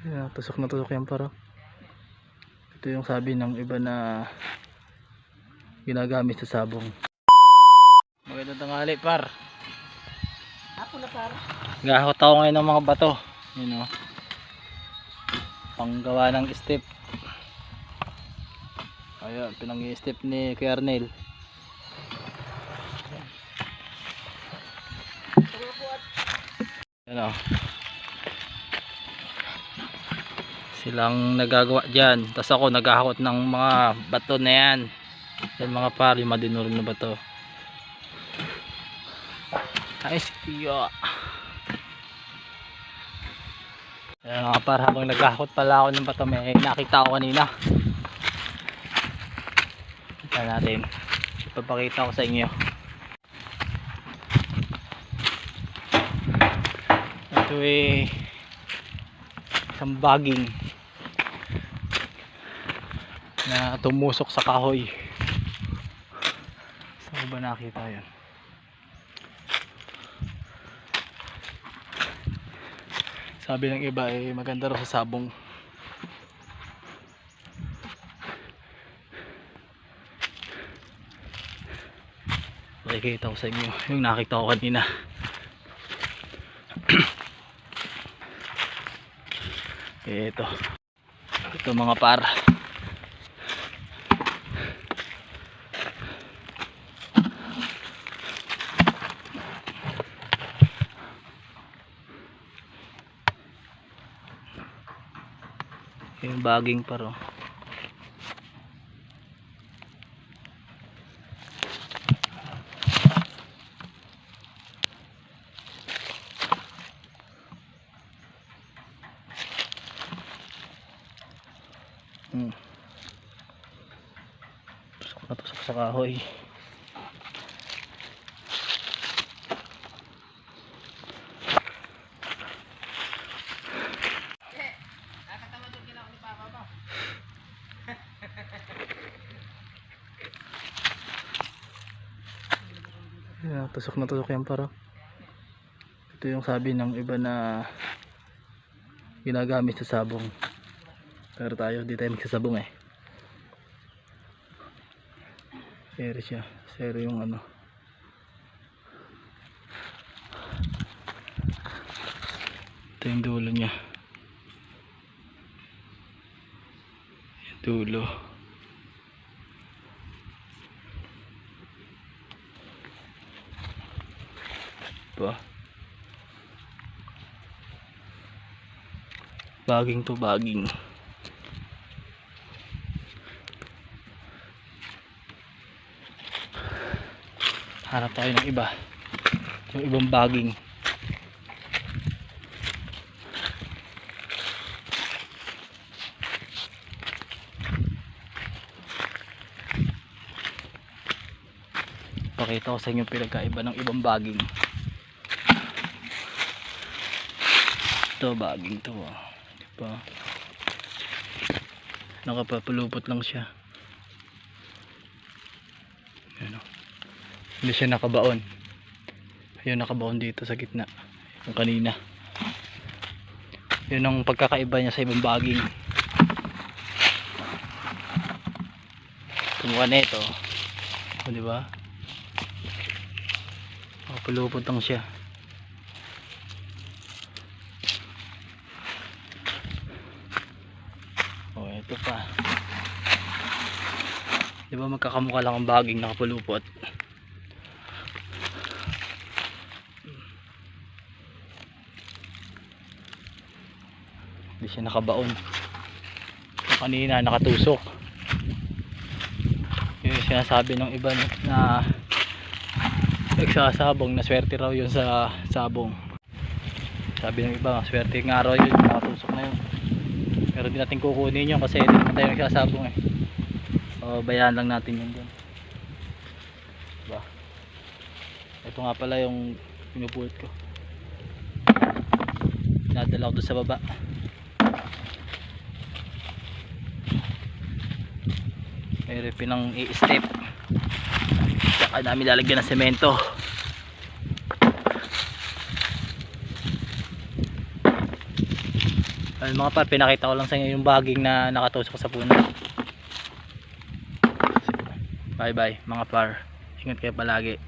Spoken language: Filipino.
Ayan, tusok na tusok yan para. Ito yung sabi ng iba na ginagamit sa sabong. Magandang tanghali par. Ako na par. Gahakot ako ngayon ng mga bato. Yun o. Panggawa ng step. Ayun, pinang-i-step ni Kuya Arnel. Ayan o. Silang nagagawa dyan. Tapos ako naghahakot ng mga bato na yan. Yan mga par, yung madinurog na bato. Ayos tiyo. Ayan mga par, habang naghahakot pala ako ng bato, may nakita ako kanina. Ito natin. Ipapakita ko sa inyo. Ito eh isang baging na tumusok sa kahoy. Saan ba nakita yun? Sabi ng iba eh maganda raw sa sabong. Makikita ko sa inyo yung nakita ko kanina. Ito mga par. Yung baging paro. Tusok na tusok sa kahoy. Yeah, tusok na tusok yan para. Ito yung sabi ng iba na ginagamit sa sabong. Pero tayo, di tayo magsasabong eh. Sero siya. Sero yung ano. Ito yung dulo niya. Yung dulo. Ito. Baging to baging. Hanap tayo ng iba. Yung ibang baging. Pakita ko sa inyo pinagkaiba ng ibang baging. Ito baging to. Diba? Nakapapulupot lang siya. Ayan o. Hindi siya nakabaon. Ayun, nakabaon dito sa gitna. Yung kanina. Yun ang pagkakaiba niya sa ibang baging. Kumuha na ito. O, diba? Nakapulupot lang siya. O, ito pa. Diba magkakamukha lang ang baging nakapulupot? Hindi siya nakabaon. Kanina nakatusok. Yung sinasabi ng iba na nagsasabong na swerte raw yun sa sabong. Sabi ng iba swerte nga raw yun, nakatusok na yun. Pero di natin kukunin yun kasi hindi naman tayo nagsasabong eh. O bayaan lang natin yun dun. Diba? Ito nga pala yung pinupulot ko. Nadala ko doon sa baba. Mayroon pinang i-step. Saka namin lalagyan ng semento. Ayun mga par, pinakita ko lang sa inyo yung baging na nakatusok sa puno. Bye bye mga par, ingat kayo palagi.